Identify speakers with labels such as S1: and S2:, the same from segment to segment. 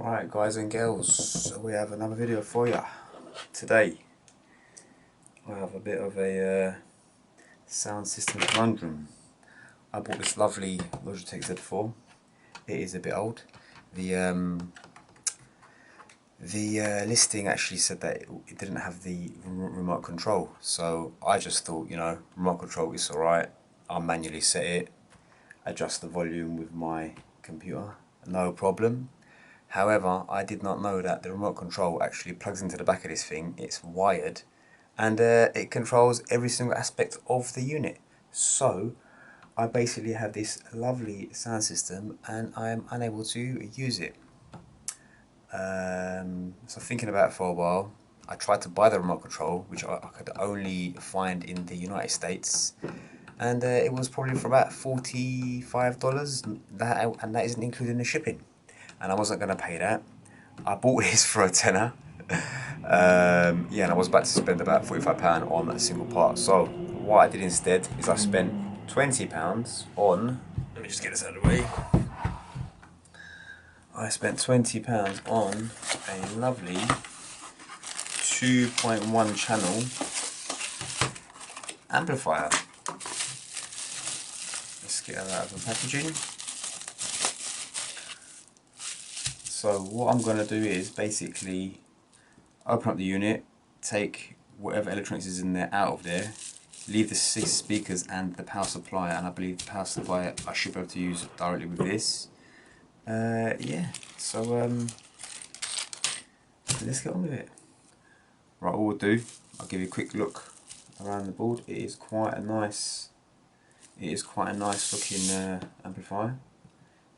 S1: Right guys and girls, so we have another video for you. Today I have a bit of a sound system conundrum. I bought this lovely Logitech Z-4. It is a bit old. The listing actually said that it didn't have the remote control, so I just thought, you know, remote control is alright. I'll manually set it, adjust the volume with my computer, no problem. However, I did not know that the remote control actually plugs into the back of this thing. It's wired, and it controls every single aspect of the unit. So I basically have this lovely sound system and I am unable to use it. So thinking about it for a while, I tried to buy the remote control, which I could only find in the United States, and it was probably for about $45, and that isn't including the shipping. And I wasn't going to pay that. I bought this for a tenner. Yeah, and I was about to spend about £45 on a single part. So what I did instead is I spent £20 on, let me just get this out of the way. I spent £20 on a lovely 2.1 channel amplifier. Let's get it out of the packaging. So what I'm going to do is basically open up the unit, take whatever electronics is in there out of there, leave the 6 speakers and the power supply, and I believe the power supply I should be able to use directly with this. Yeah, so let's get on with it. Right, all we'll do, I'll give you a quick look around the board. It is quite a nice looking amplifier.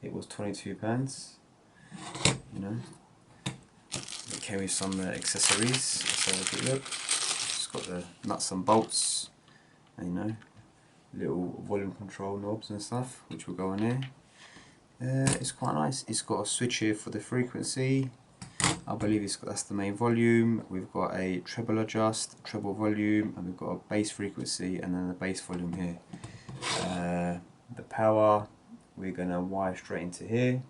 S1: It was £22. You know, it came with some accessories. Let's have a quick look. It's got the nuts and bolts, and you know, little volume control knobs and stuff, which will go in there. It's quite nice. It's got a switch here for the frequency. I believe that's the main volume. We've got a treble adjust, treble volume, and we've got a bass frequency, and then the bass volume here. The power we're gonna wire straight into here.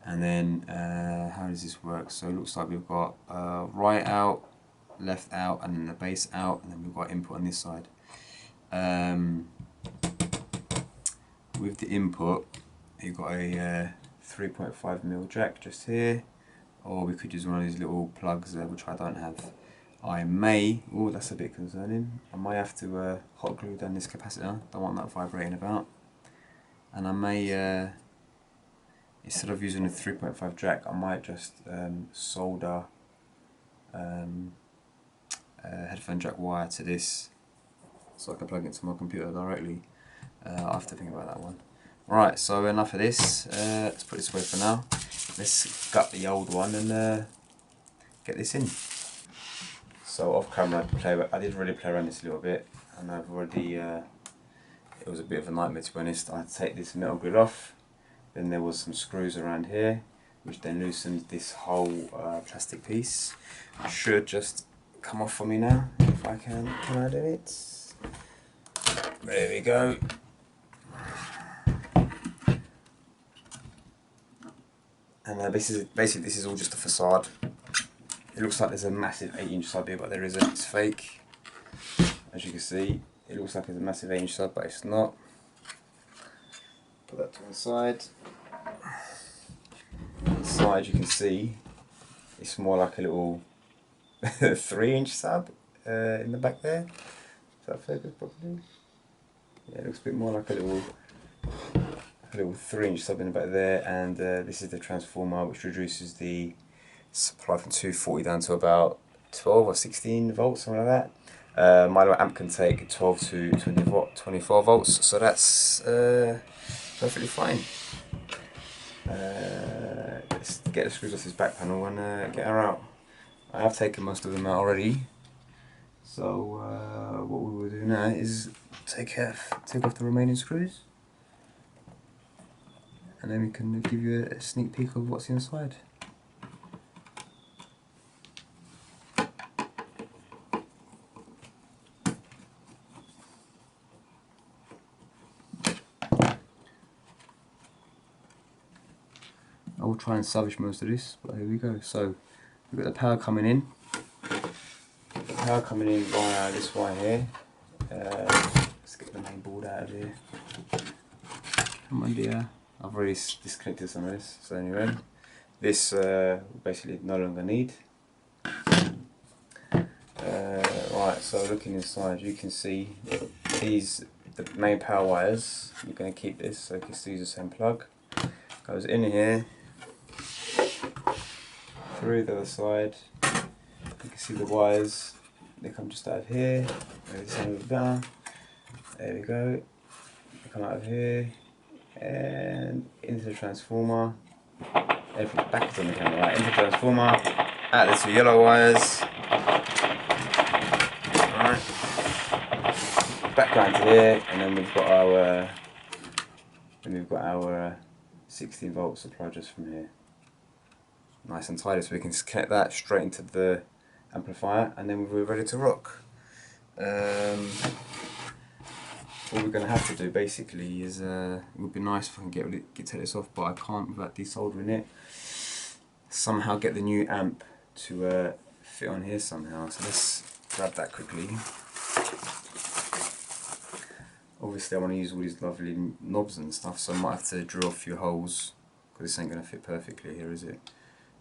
S1: And then how does this work? So it looks like we've got right out, left out, and then the bass out, and then we've got input on this side. With the input, you've got a 3.5mm jack just here, or we could use one of these little plugs which I don't have. I may, oh that's a bit concerning, I might have to hot glue down this capacitor, don't want that vibrating about. And I may, instead of using a 3.5 jack, I might just solder a headphone jack wire to this, so I can plug it into my computer directly. I'll have to think about that one. Right, so enough of this. Let's put this away for now. Let's gut the old one and get this in. So off camera, I did really play around this a little bit, and I've already, it was a bit of a nightmare to be honest. I had to take this metal grid off. Then there was some screws around here, which then loosened this whole plastic piece. It should just come off for me now, if I can. Can I do it? There we go. And basically this is all just a facade. It looks like there's a massive 8-inch sub here, but there isn't. It's fake. As you can see, it looks like it's a massive 8-inch sub, but it's not. Put that to one side. Inside, you can see it's more like a little 3-inch sub in the back there. Is that focused properly? Yeah, it looks a bit more like a little 3-inch sub in the back there, and this is the transformer which reduces the supply from 240 down to about 12 or 16 volts, something like that. My little amp can take 12 to 24 volts, so that's perfectly fine. Let's get the screws off this back panel and get her out. I have taken most of them out already, so what we will do now is take off the remaining screws, and then we can give you a sneak peek of what's inside. I will try and salvage most of this, but here we go. So we've got the power coming in. Power coming in via this wire here. Let's get the main board out of here. Come on, dear. I've already disconnected some of this. So anyway, this basically no longer need. Right, so looking inside, you can see these the main power wires. You're going to keep this, so you can still use the same plug. Goes in here, through the other side. You can see the wires. They come just out of here. Maybe the same down. There we go. They come out of here and into the transformer. Everything's back on the camera. Right, into the transformer. Out the two yellow wires. Alright. Back down to here, and then we've got our 16 volt supply just from here. Nice and tidy, so we can connect that straight into the amplifier, and then we're ready to rock. What we're going to have to do basically is, it would be nice if I can take this off, but I can't without desoldering it. Somehow get the new amp to fit on here somehow. So let's grab that quickly. Obviously I want to use all these lovely knobs and stuff, so I might have to drill a few holes, because this ain't going to fit perfectly here, is it?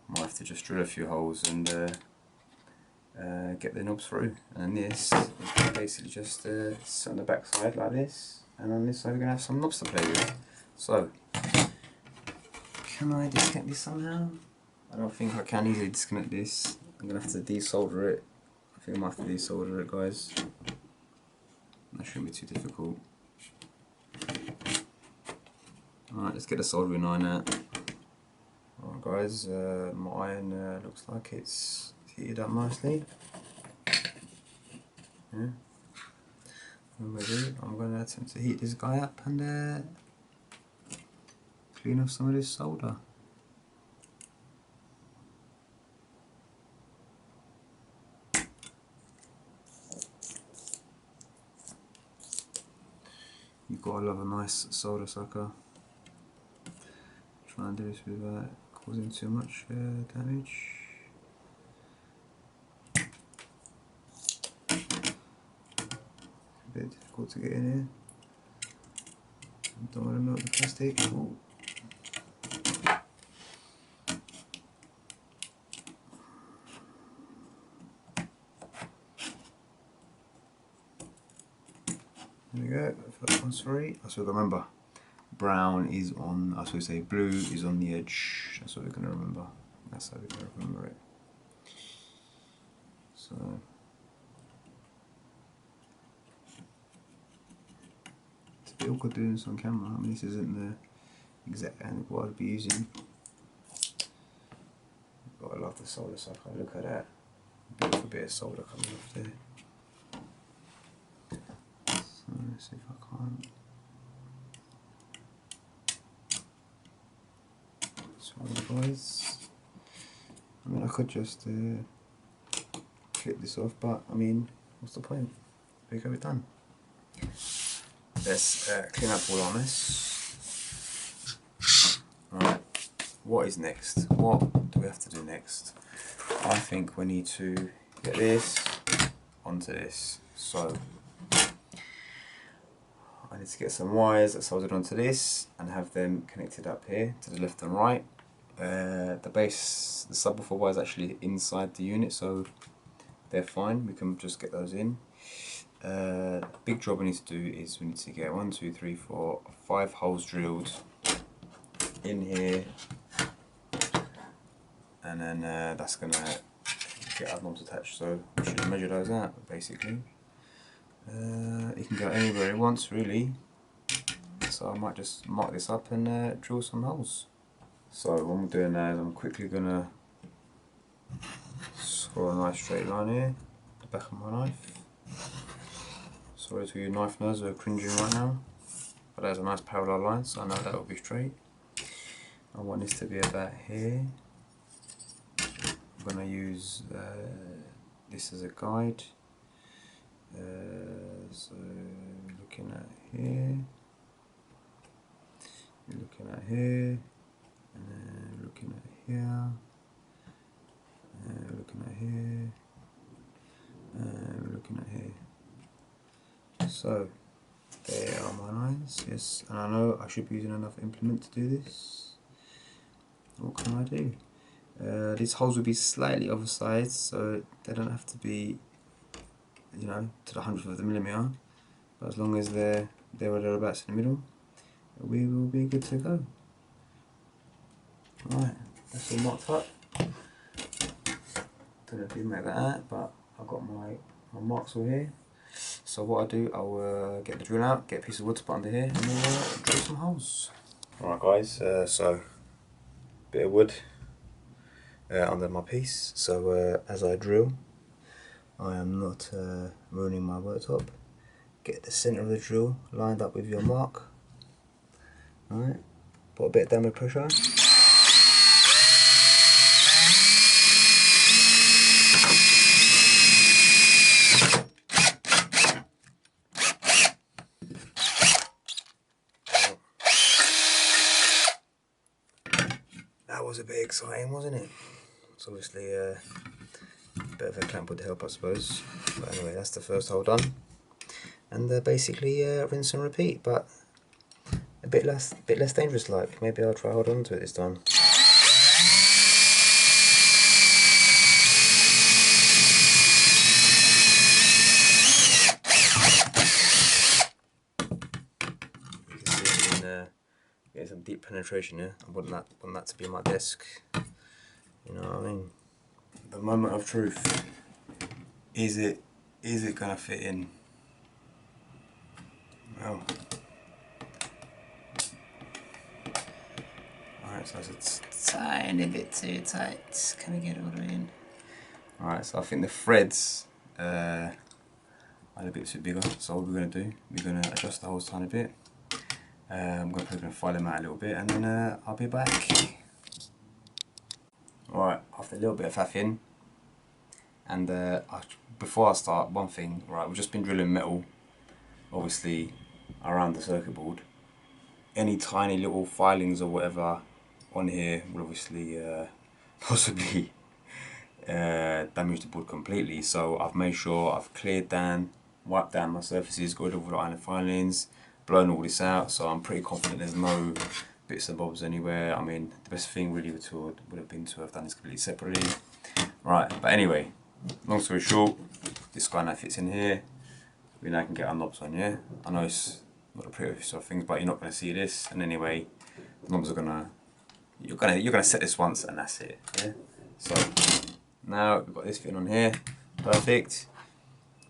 S1: Might have to just drill a few holes and get the knobs through. And this is basically just sit on the back side like this, and on this side we're going to have some knobs to play with. So, can I disconnect this somehow? I don't think I can easily disconnect this. I'm going to have to desolder it. I think I might have to desolder it, guys. That shouldn't be too difficult. Alright, let's get the soldering iron out. Alright guys, my iron looks like it's heated up nicely. Yeah. I'm going to attempt to heat this guy up and clean off some of this solder. You've got to love a nice solder sucker. Try and do this without causing too much damage. A bit difficult to get in here. Don't want to melt the plastic. Ooh. There we go, first one's free. That's what I remember. Brown is on, I suppose say blue is on the edge. That's what we're going to remember. That's how we're going to remember it. So, it's a bit awkward doing this on camera. I mean, this isn't the exact angle what I'd be using. But I love the solder sucker. Look at that. Beautiful bit of solder coming off there. So, let's see if I can't. Guys, I mean I could just clip this off, but I mean what's the point? There you go, it's done. Let's clean up all on this. Alright, what is next? What do we have to do next? I think we need to get this onto this. So I need to get some wires that soldered onto this and have them connected up here to the left and right. The subwoofer wire is actually inside the unit, so they're fine. We can just get those in. Big job we need to do is we need to get 1, 2, 3, 4, 5 holes drilled in here, and then that's gonna get our knobs attached. So we should measure those out basically. You can go anywhere it wants really. So I might just mark this up and drill some holes. So what I'm doing now is I'm quickly going to score a nice straight line here, the back of my knife. Sorry to you knife nerds who are cringing right now, but there's a nice parallel line, so I know that will be straight. I want this to be about here. I'm going to use this as a guide. So we're looking at here, you're looking at here, and then we're looking at here, we're looking at here, and we're looking at here. So there are my lines, yes, and I know I should be using another implement to do this. What can I do? These holes will be slightly oversized, so they don't have to be, you know, to the 100th of the millimeter, but as long as they're there or thereabouts in the middle, we will be good to go. Right, that's all marked up. Don't know if you make that out, but I've got my marks all here. So what I'll do, I'll get the drill out, get a piece of wood to put under here, and we'll drill some holes. Alright guys, so bit of wood under my piece, so as I drill, I am not ruining my worktop. Get the centre of the drill lined up with your mark. Alright, put a bit of downward pressure. That was a bit exciting, wasn't it? It's obviously a bit of a clamp would help, I suppose. But anyway, that's the first hole done. And basically rinse and repeat, but a bit less dangerous like. Maybe I'll try hold on to it this time. You can see I'm getting some deep penetration here. I want that to be my desk. You know what I mean? The moment of truth. Is it gonna fit in? Well, alright, so it's a tiny bit too tight. Can we get it all the way in? Alright, so I think the threads are a bit too bigger. So what we're gonna do, we're gonna adjust the holes a tiny bit. I'm gonna file them out a little bit, and then I'll be back. Alright, after a little bit of faffing, and before I start, one thing, right, we've just been drilling metal, obviously, around the circuit board. Any tiny little filings or whatever on here will obviously possibly damage the board completely. So I've made sure I've cleared down, wiped down my surfaces, got rid of all the iron filings, blown all this out, so I'm pretty confident there's no bits and bobs anywhere. I mean, the best thing really would have been to have done this completely separately. Right, but anyway, long story short, this guy now fits in here. We now can get our knobs on, yeah? I know it's not the prettiest of things, but you're not going to see this. And anyway, the knobs are you're gonna set this once and that's it, yeah? So, now we've got this fitting on here, perfect.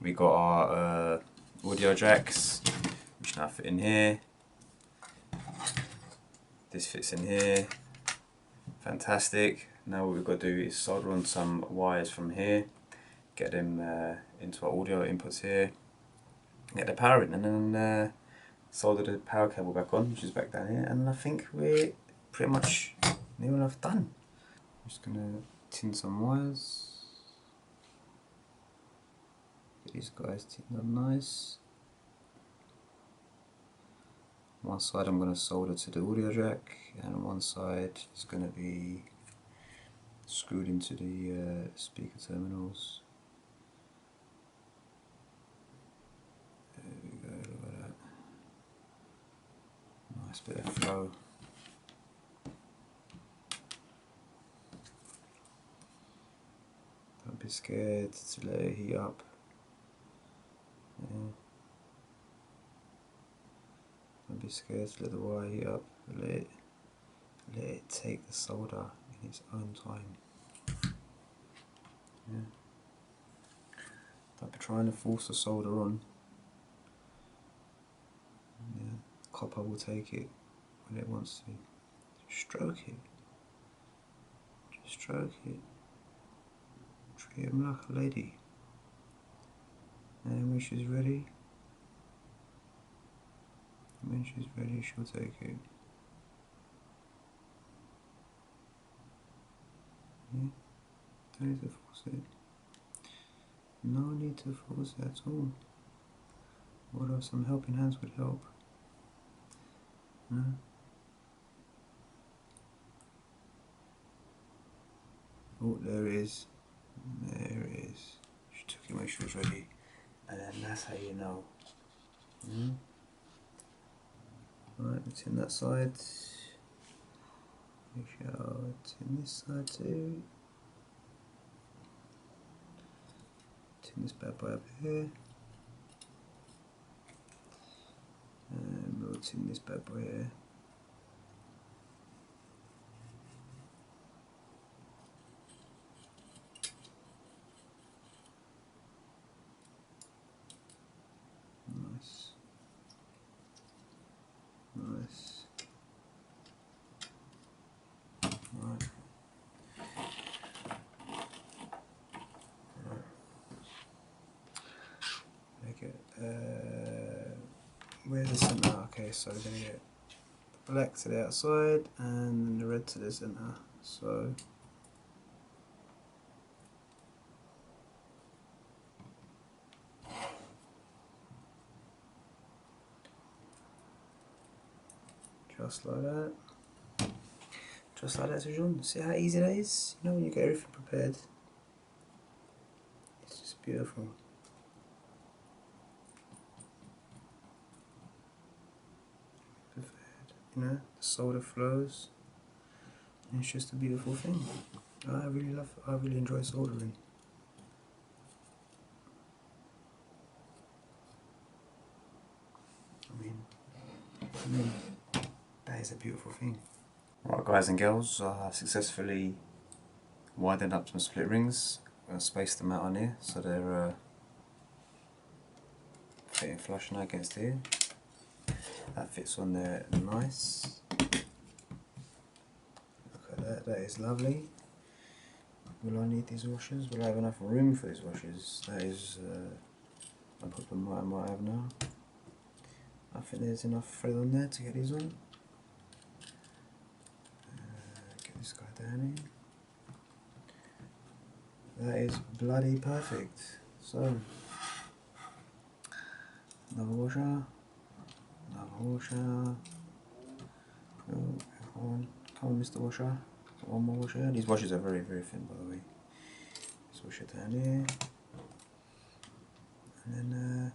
S1: We got our audio jacks, which now fit in here. This fits in here, fantastic. Now what we've got to do is solder on some wires from here, get them into our audio inputs here, get the power in, and then solder the power cable back on, which is back down here, and I think we're pretty much near enough done. I'm just going to tin some wires. Get these guys tinned up nice. One side I'm going to solder to the audio jack, and one side is going to be screwed into the speaker terminals. There we go, look at that. Nice bit of flow. Don't be scared to let it heat up. Yeah. Don't be scared to let the wire heat up. Let it take the solder in its own time. Yeah. Don't be trying to force the solder on. Yeah. Copper will take it when it wants to. Just stroke it. Just stroke it. Treat him like a lady. And when she's ready, she'll take it. Yeah. Don't need to force it. No need to force it at all. Although some helping hands would help. No. Oh, there it is. There it is. She took it, make sure it's ready. And then that's how you know. Right, it's in that side. Make sure it's in this side too. It's in this bad boy up here. And we'll tin this bad boy here. Nice. Nice. Right. Right. Make it, where's the center? Okay, so we're going to get the black to the outside and the red to the center. So just like that. Just like that, Sean. See how easy that is? You know, when you get everything prepared, it's just beautiful. Prepared, you know, the solder flows. And it's just a beautiful thing. I really enjoy soldering. I mean, that is a beautiful thing. Right, guys and girls, I successfully widened up some split rings. I spaced them out on here so they're fitting flush now against here. That fits on there nice. Look at that, that is lovely. Will I need these washers? Will I have enough room for these washers? That is a problem I might have now. I think there's enough thread on there to get these on. Get this guy down here. That is bloody perfect. So, another washer, another washer. Oh, come on, Mr. Washer. One more washer. These washers are very, very thin, by the way. This washer down here, and then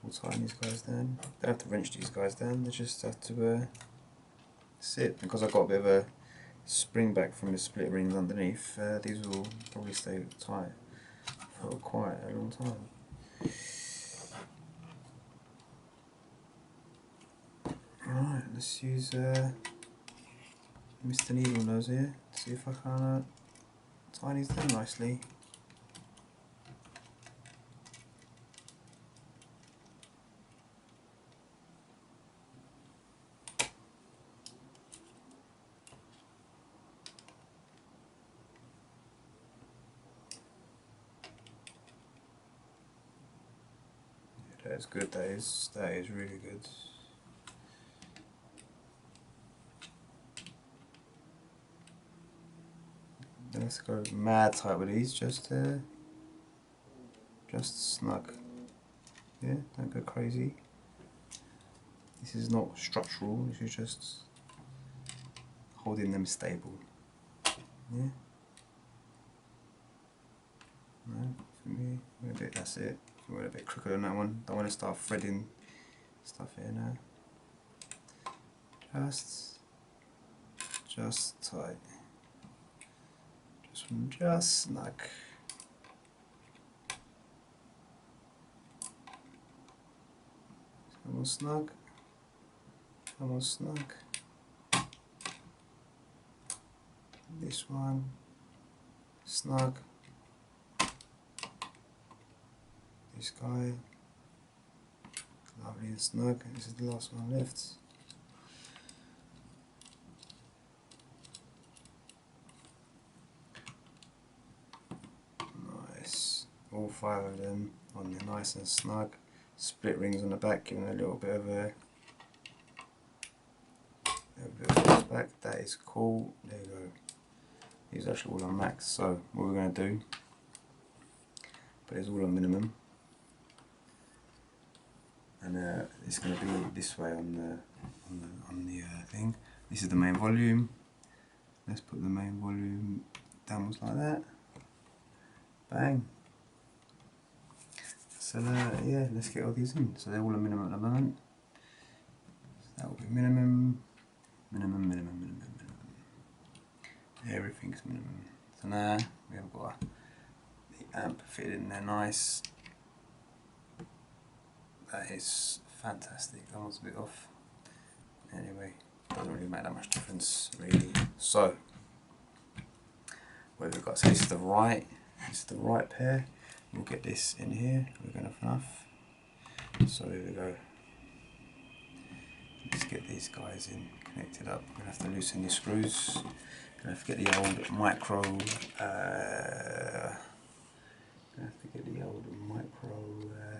S1: we'll tighten these guys down. Don't have to wrench these guys down. They just have to sit. Because I've got a bit of a spring back from the split rings underneath. These will probably stay tight for quite a long time. Alright, let's use Mr. Needle Nose here, see if I can tie these down nicely. Yeah, that is good, that is really good. Let's go mad tight with these, just snug. Yeah, don't go crazy. This is not structural, this is just holding them stable. Yeah. No, for me, a bit, that's it. We're a bit crooked on that one. Don't want to start threading stuff here now. Just tight. Just snug. Almost snug. Almost snug. This one snug. This guy lovely and snug. And this is the last one left. All 5 of them on there nice and snug. Split rings on the back, giving a little bit of a push back. That is cool. There you go. These are actually all on max. So what we're going to do, but it's all on minimum, and it's going to be this way on the thing. This is the main volume. Let's put the main volume downwards like that. Bang. So yeah, let's get all these in. So they're all a minimum at the moment. That will be minimum. Everything's minimum. So now we have got the amp fitted in there nice. That is fantastic. That one's a bit off. Anyway, doesn't really make that much difference really. So what we've got, so this is the right pair. We'll get this in here. We're going to enough. So here we go. Let's get these guys in connected up. We're going to have to loosen these screws. Gonna have to get the old micro.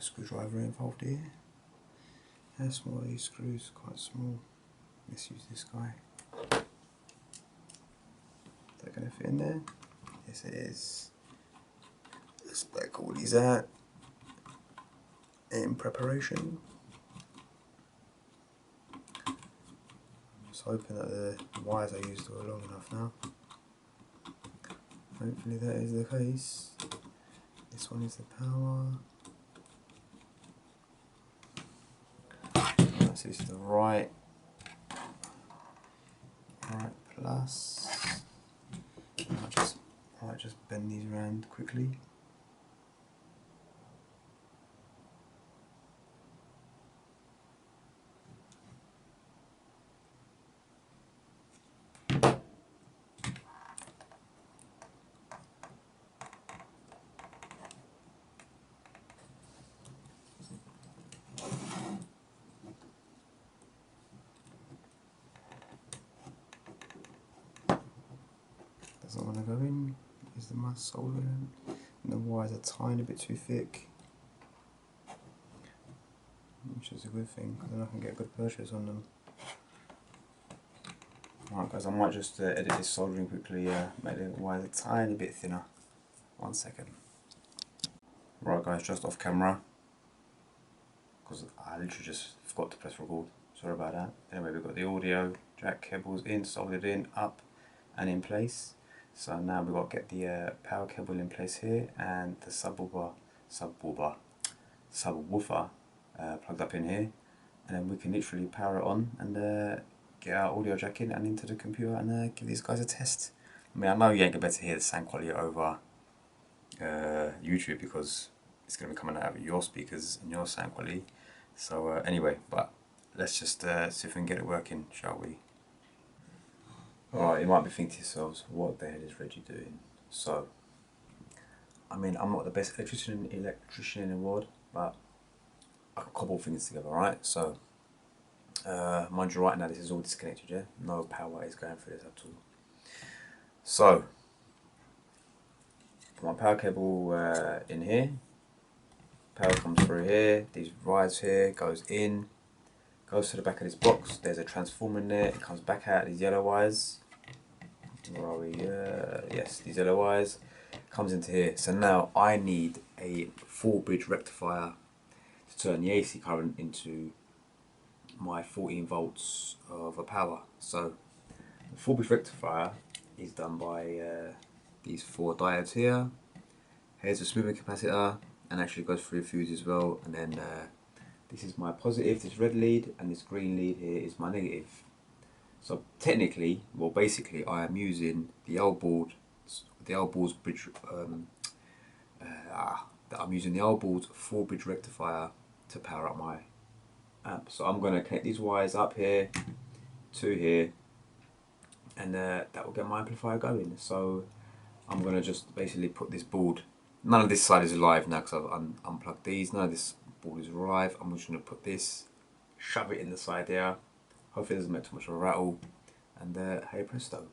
S1: Screwdriver involved here. How small are these screws? Quite small. Let's use this guy. Is that going to fit in there? Yes, it is. Let's back all these out in preparation. Just hoping that the wires I used are long enough now. Hopefully that is the case. This one is the power. Right, so this is the right plus. I might just bend these around quickly. Doesn't want to go in. Is the my soldering? And the wires are a tiny bit too thick, which is a good thing because then I can get a good purchase on them. Right guys, I might just edit this soldering quickly, make the wires a tiny bit thinner. 1 second. Right guys, just off camera, because I literally just forgot to press record, sorry about that. Anyway, we've got the audio jack cables in, soldered in, up and in place. So now we've got to get the power cable in place here and the subwoofer plugged up in here, and then we can literally power it on and get our audio jack in and into the computer and give these guys a test. I mean, I know you ain't gonna be able to hear the sound quality over YouTube because it's gonna be coming out of your speakers and your sound quality. So anyway, but let's just see if we can get it working, shall we? Alright, you might be thinking to yourselves, what the hell is Reggie doing? So, I mean, I'm not the best electrician in the world, but I can cobble things together, right? So, mind you right now, this is all disconnected, yeah? No power is going through this at all. So, put my power cable in here. Power comes through here, these wires here, goes in, goes to the back of this box. There's a transformer in there, it comes back out these yellow wires. Where are we? Yes, these yellow wires comes into here. So now I need a 4-bridge rectifier to turn the AC current into my 14 volts of a power. So the 4-bridge rectifier is done by these 4 diodes here. Here's a smoothing capacitor, and actually goes through a fuse as well. And then this is my positive, this red lead, and this green lead here is my negative. So technically, well basically I am using the old board's bridge, I'm using the old board's 4-bridge rectifier to power up my amp. So I'm going to connect these wires up here to here, and that will get my amplifier going. So I'm going to just basically put this board, none of this side is live now because I've unplugged these, none of this board is live. I'm just going to put this, shove it in the side there. Hopefully it doesn't make too much of a rattle, and hey presto.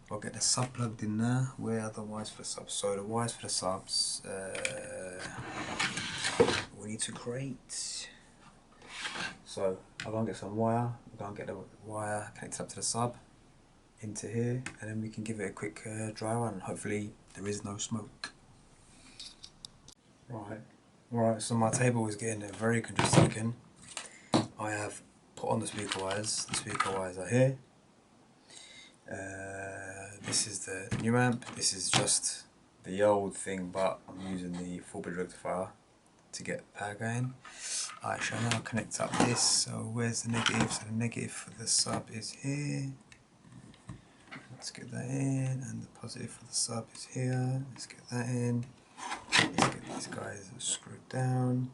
S1: I'll get the sub plugged in there. Where are the wires for the subs? So the wires for the subs we need to create. So I'll go and get some wire, I'll go and get the wire connected up to the sub into here, and then we can give it a quick dry run. Hopefully there is no smoke. Right, so my table is getting very congested again. I have put on the speaker wires are here, this is the new amp. This is just the old thing, but I'm using the full bridge rectifier to get power going. Alright, so now I'll connect up this. So where's the negative? So the negative for the sub is here. Let's get that in, and the positive for the sub is here. Let's get that in. Let's get these guys screwed down.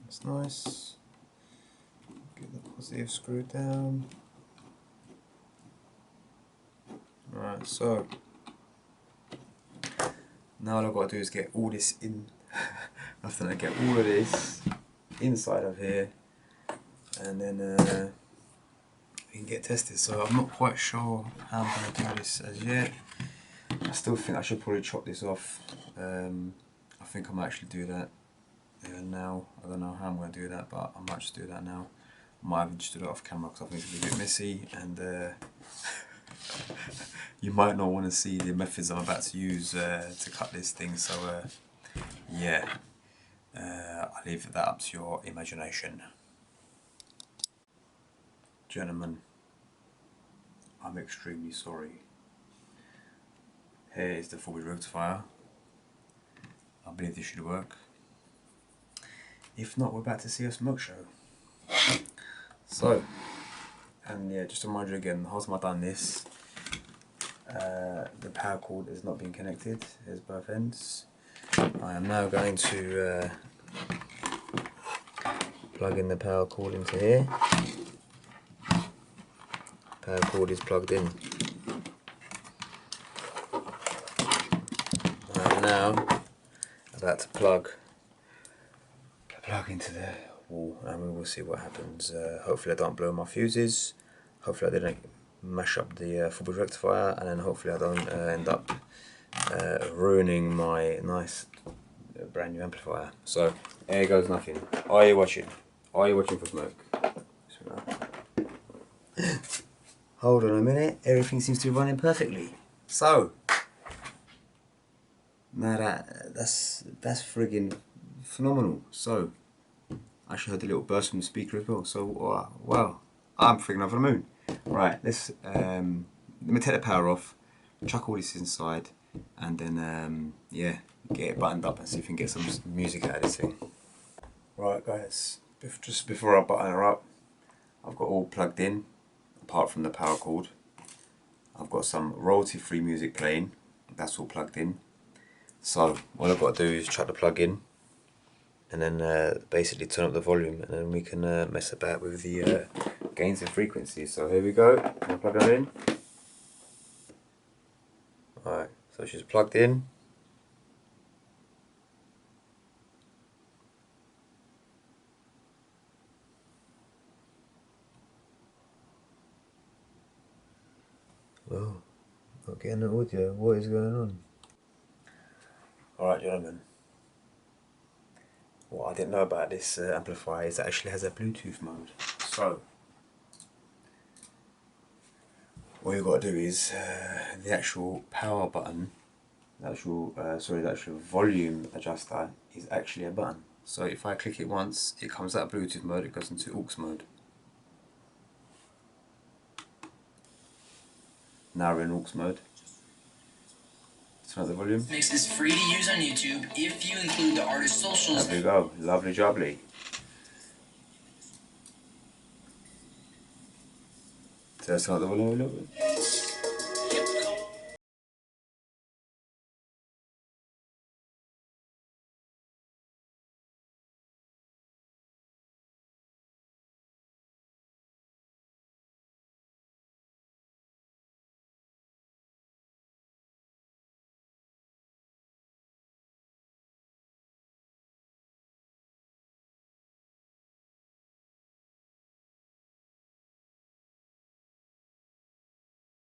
S1: That's nice. Get the positive screwed down. Alright, so now all I've got to do is get all this in. After I get all of this inside of here, and then we can get tested. So I'm not quite sure how I'm going to do this as yet. I still think I should probably chop this off. I think I might actually do that now. I don't know how I'm going to do that, but I might just do that now. I might have just do it off camera because I think it's a bit messy, and you might not want to see the methods I'm about to use to cut this thing. So yeah, I'll leave that up to your imagination. Gentlemen, I'm extremely sorry. Here is the full bridge rectifier. I believe this should work. If not, we're about to see a smoke show. So, and yeah, just to remind you again, the whole time I've done this, the power cord has not been connected. Here's both ends. I am now going to plug in the power cord into here. Power cord is plugged in. I'm now about to plug into the wall, and we will see what happens. Hopefully I don't blow my fuses. Hopefully I didn't mash up the full bridge rectifier, and then hopefully I don't end up ruining my nice brand new amplifier. So there goes nothing. Are you watching? Are you watching for smoke? Hold on a minute, everything seems to be running perfectly. So now that's friggin' phenomenal. So I actually heard a little burst from the speaker as well. So wow, I'm friggin' over the moon. Right, let me take the power off, chuck all this inside, and then yeah, get it buttoned up and see if we can get some music out of this thing. Right guys, just before I button her up, I've got all plugged in, apart from the power cord. I've got some royalty-free music playing, that's all plugged in. So all I've got to do is chuck the plug in, and then basically turn up the volume, and then we can mess about with the gains and frequencies. So here we go, I'll plug that in. Alright, so she's plugged in. Oh, not getting the audio, what is going on? Alright gentlemen, what I didn't know about this amplifier is it actually has a Bluetooth mode. So all you've got to do is the actual power button, the actual volume adjuster is actually a button. So if I click it once, it comes out of Bluetooth mode, it goes into aux mode. Now we're in aux mode. Turn up the volume.
S2: Mix is free to use on YouTube if you include the artist's socials.
S1: There we go, lovely jubbly. So let's turn up the volume a little bit.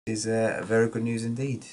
S1: Is very good news indeed.